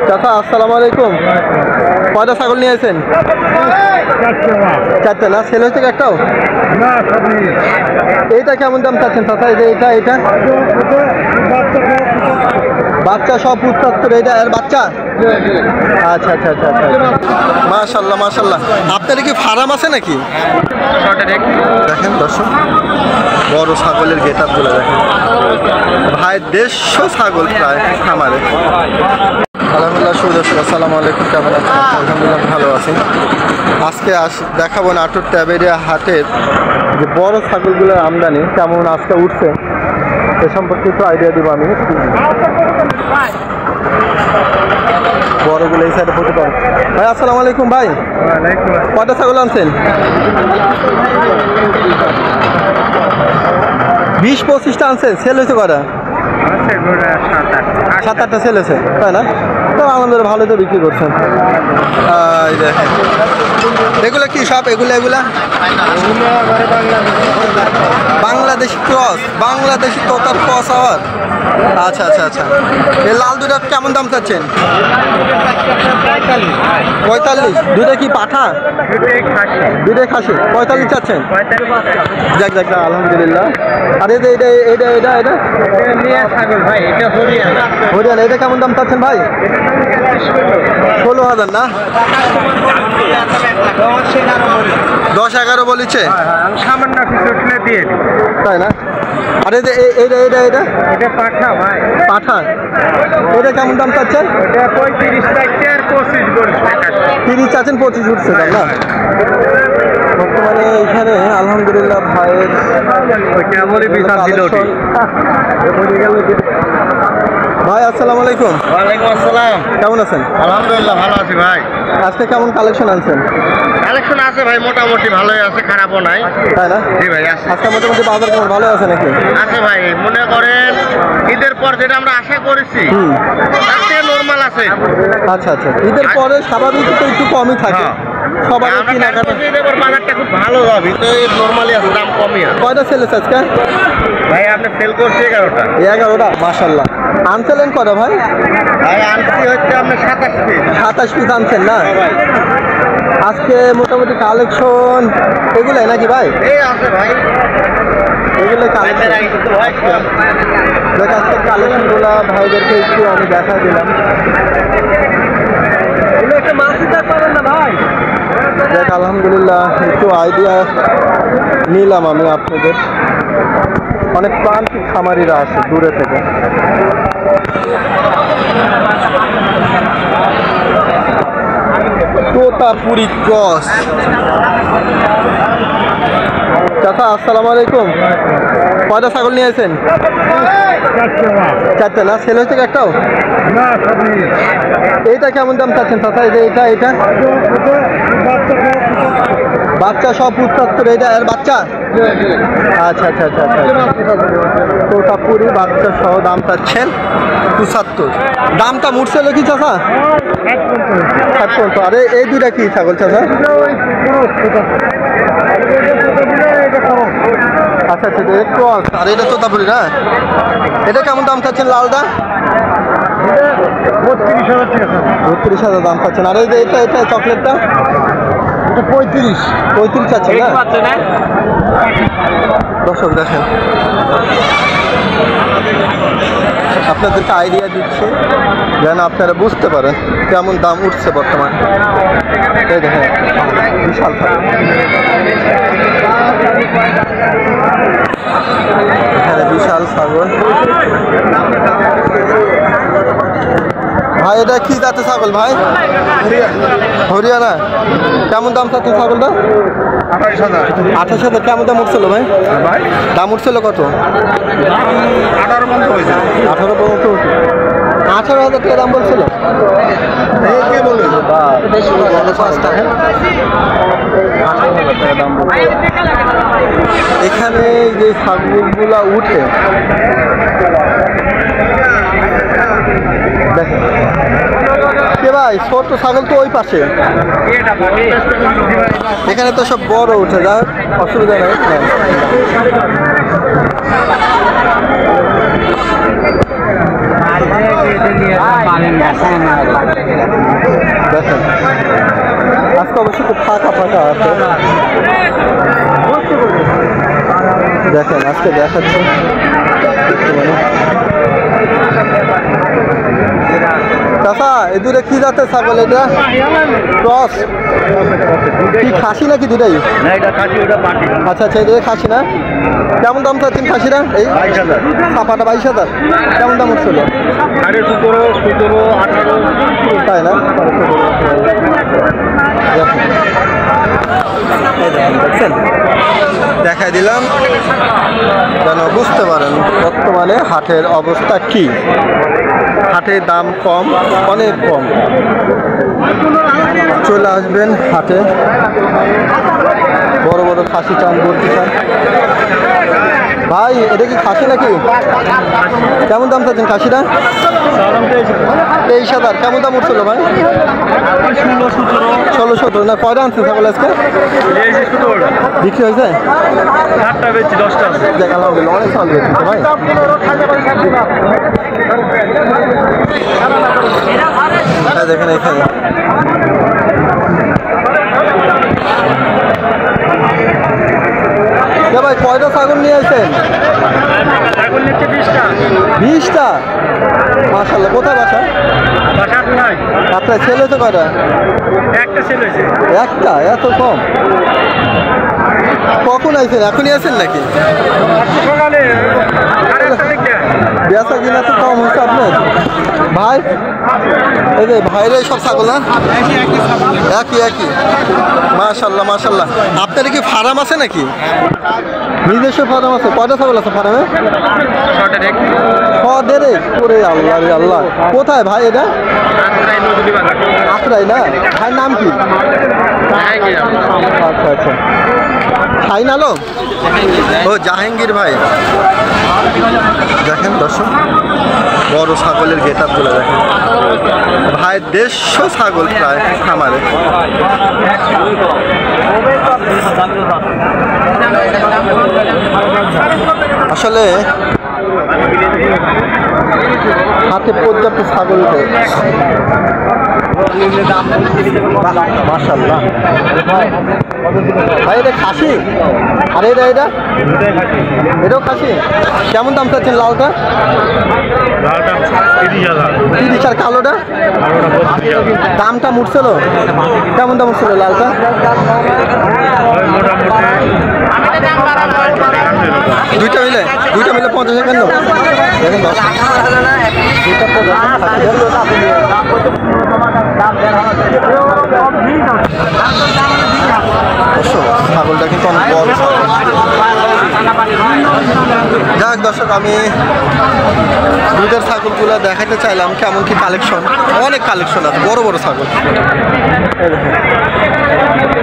চাচা আসসালামু আলাইকুম। কয়টা ছাগল নিয়ে আসেন? চারটে না? ছেলে হচ্ছে একটাও? এইটা কেমন দাম চাচ্ছেন চাচা? এটা বাচ্চা সব 75? এইটা আর বাচ্চা? আচ্ছা আচ্ছা আচ্ছা আচ্ছা, মাশাল্লাহ মাশাল্লাহ। আপনার কি ফার্ম আছে নাকি? দেখেন দর্শক, বড় ছাগলের গেট আপ গুলো দেখেন ভাই, 150 ছাগল প্রায় খামারে। আলহামদুলিল্লাহ সুদর্শক, আসসালামু আলাইকুম। কেমন আছেন? আলহামদুলিল্লাহ ভালো আছি। আজকে দেখাবো নাটোর ট্যাবেরিয়া হাটের যে বড় ছাগলগুলোর আমদানি কেমন আজকে উঠছে এ সম্পর্কে একটু আইডিয়া দিব আমি। বড়গুলো এই সাইডে হতে পারে। ভাই আসসালামু আলাইকুম। ভাই কয়টা ছাগল আনছেন? 20-25টা আনছেন। সেল হয়েছে কটা? 7-8টা সেল হয়েছে, তাই না? তো আমাদের ভালো তো বিক্রি করছেন। এগুলো কি সব? এগুলা বাংলাদেশি ক্রস, বাংলাদেশি তোতার ক্রস আবার। আচ্ছা আচ্ছা আচ্ছা। এই লাল দুটা কেমন দাম চাচ্ছেন? 45। দুটা কি পাঠা? দুটাই খাসি। 45 চাচ্ছেন? যাক যাক, আলহামদুলিল্লাহ। আর এটা হরিয়ানা, এটা কেমন দাম চাচ্ছেন ভাই? 16,000 না? 10-11 বলেছে, সামান্য কিছু দিয়ে, তাই না? আর এটা পাঠা ভাই, পাঠা। এটা কেমন দাম চাচ্ছেন? 35 চাইছে আর 25 বলছে। 30 চাচ্ছেন, 25 উঠছে তাই না? বর্তমানে এখানে আলহামদুলিল্লাহ ভাইয়ের ভাই আসসালামু আলাইকুম। ওয়ালাইকুম আসসালাম। কেমন আছেন? আলহামদুলিল্লাহ ভালো আছি ভাই। আজকে কেমন কালেকশন আনছেন? কালেকশন আছে ভাই, মোটামুটি ভালোই আছে, খারাপও নাই, তাই না? জি ভাই আছে। আজকে মোটামুটি বাজার কেমন, ভালো আছে নাকি? আছে ভাই, মনে করেন ঈদের পর যেটা আমরা আশা করেছি তার থেকে নরমাল আছে। আচ্ছা আচ্ছা, ঈদের পরে স্বাভাবিক তো একটু কমই থাকে সবার কেনাকাটা। বাজারটা খুব ভালো হবে, তো নরমালি আছে, দাম কমই আছে। কয়টা সেল আছে আজকে ভাই? আপনি সেল করছি 11টা। 11টা, মাশাল্লাহ। আনছিলেন কটা ভাই? ভাই আনছি হচ্ছে আপনার 27 পিস। 27 পিস আনছেন না? আজকে মোটামুটি কালেকশন এগুলাই নাকি ভাই? এই আছে ভাই, এগুলো কালেকশন। আজকে কালেকশনগুলো ভাইদেরকে একটু আমি দেখা দিলাম। দেখ আলহামদুলিল্লাহ একটু আইডিয়া নিলাম আমি আপনাদের। অনেক প্রান্তিক খামারিরা আছে দূরে থেকে। তোতাপুরি ক্রস। চাচা আসসালামু আলাইকুম। কয়টা ছাগল নিয়ে আসেন? চারটে না? ছেলে হচ্ছে একটাও? এইটা কেমন দাম চাচ্ছেন চাচা? এটা বাচ্চা সব 75? এইটা আর বাচ্চা? আচ্ছা আচ্ছা আচ্ছা আচ্ছা। তোতাপুরি বাচ্চা সহ দাম চাচ্ছেন 75। দামটা মুড়ছিল কি চাচা? আর এই দুটা কি ছাগল চাচা? আচ্ছা আচ্ছা, একটু আর এটা তোতাপুরি না? এটা কেমন দাম চাচ্ছেন লালটা? 32,000 দাম চাচ্ছেন। আর এটা চকলেটটা? 35 চাচ্ছেন না? দর্শক দেখেন, আপনাদেরকে আইডিয়া দিচ্ছে যেন আপনারা বুঝতে পারেন কেমন দাম উঠছে বর্তমানে। এই দেখেন বিশাল এখানে বিশাল ছাগল। ভাই এটা কি জাতের ছাগল ভাই? হরিয়ানা। কেমন দাম চাচ্ছে ছাগলটা? 28,000। কেমন দাম উঠছিল ভাই? দাম উঠছিল কত? 18 পর্যন্ত হয়েছে। 18 পর্যন্ত উঠছে। 18,000 টাকা দাম বলছিল। এখানে যে ছাগলগুলা উঠে দেখেন কে ভাই, ছোট ছাগল তো ওই পাশে, এখানে তো সব বড় উঠে, যা অসুবিধা নেই। দেখেন আজকে অবশ্যই খুব ফাঁকা ফাঁকা আছে। দেখেন আজকে দেখাচ্ছি চাচা এ দূরে কি জাতের ছাগল এটা? ক্রস কি খাসি নাকি দুটাই? আচ্ছা আচ্ছা এটা খাসি না? কেমন দাম চাচ্ছেন খাসিরা? এই 22,000 ছাপাটা 22,000 কেমন দাম উঠছিল? 17,500 17,000 18,000 তাই না? দেখছেন দেখাই দিলাম যেন বুঝতে পারেন বর্তমানে হাটের অবস্থা কি। হাটের দাম কম, অনেক কম। চলে আসবেন হাটে, বড় বড় খাসি চান বলতে চান। ভাই এটা কি খাসি নাকি? কেমন দাম চাচ্ছেন খাসিটা? 23,000 কেমন দাম উঠছিল ভাই? 16-17 না? কয়টা আনছেন ছাগল আজকে? বিক্রি হয়েছে? দেখ আলহামদুলিল্লাহ অনেক ছাগল বেঁচেছে ভাই। দেখেন এখানে ভাই কয়টা ছাগল নিয়ে আসেন? 20টা মাশাআল্লাহ। কোথায় বাসা? আপনার ছেলে তো কয়টা? একটা? এত কম? কখন আইছেন? এখনই আছেন নাকি? বেচা কিনা তো কম হচ্ছে আপনার ভাই। এই যে ভাইরে সব ছাগল না একই একই? মাশাআল্লাহ মাশাআল্লাহ। আপনার কি ফার্ম আছে নাকি? নিজস্ব ফার্ম আছে? কয়টা ছাগল আছে ফার্মে? করে আল্লাহ রে আল্লাহ। কোথায় ভাই এটা? আত্রাই না? ভাইয়ের নাম কি? আচ্ছা আচ্ছা শাহিন আলম। ও জাহাঙ্গীর ভাই। দেখেন দর্শক বড় ছাগলের গেট আপ গুলো দেখেন ভাই। 150 ছাগল প্রায় খামারে। আসলে হাতে পর্যাপ্ত ছাগল মাশাআল্লাহ। ভাই এটা খাসি? আর এটাও খাসি? কেমন দাম চাচ্ছেন লালটা? 30। আর কালোটা? দামটা মুটছিল? কেমন দাম উঠছিল লালটা? দুইটা মিলে 50 কেন? দেখেন ছাগলটা কিন্তু অনেক বড়। যাক দর্শক আমি দুধের ছাগলগুলো দেখাতে চাইলাম কেমন কি কালেকশন। অনেক কালেকশন আছে, বড় বড় ছাগল।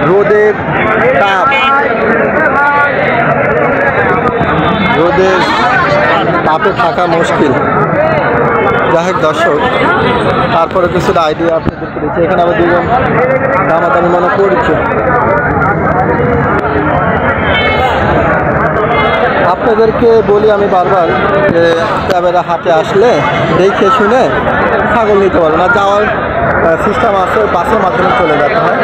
রোদের তাপ, রোদের তাপে থাকা মুশকিল। যাই হোক দর্শক তারপরে কিছুটা আইডিয়া আপনাদের করেছি। এখানে আবার দুজন দামাদামি মনে করছে। আপনাদেরকে বলি আমি বারবার যে ক্যামেরা হাতে আসলে দেখে শুনে ছাগল নিতে পারবেন। আর যাওয়ার সিস্টেম আছে, বাসের মাধ্যমে চলে যেতে হয়।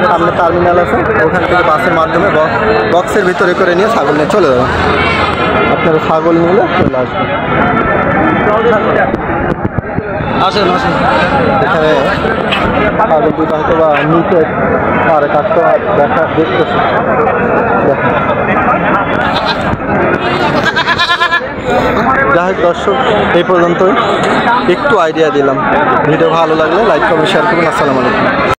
সামনে টার্মিনাল আছে, ওখান থেকে বাসের মাধ্যমে বক্সের ভিতরে করে নিয়ে ছাগল নিয়ে চলে যাবেন। আপনারা ছাগল নিলে চলে আসবেন। আসেন আসেন। এখানে ছাগল দুটো হয়তো বা নিচে আর কাস্টমার দেখতেছে। দেখেন যাই হোক দর্শক এই পর্যন্তই একটু আইডিয়া দিলাম। ভিডিও ভালো লাগলে লাইক কমেন্ট শেয়ার করুন। আসসালামু আলাইকুম।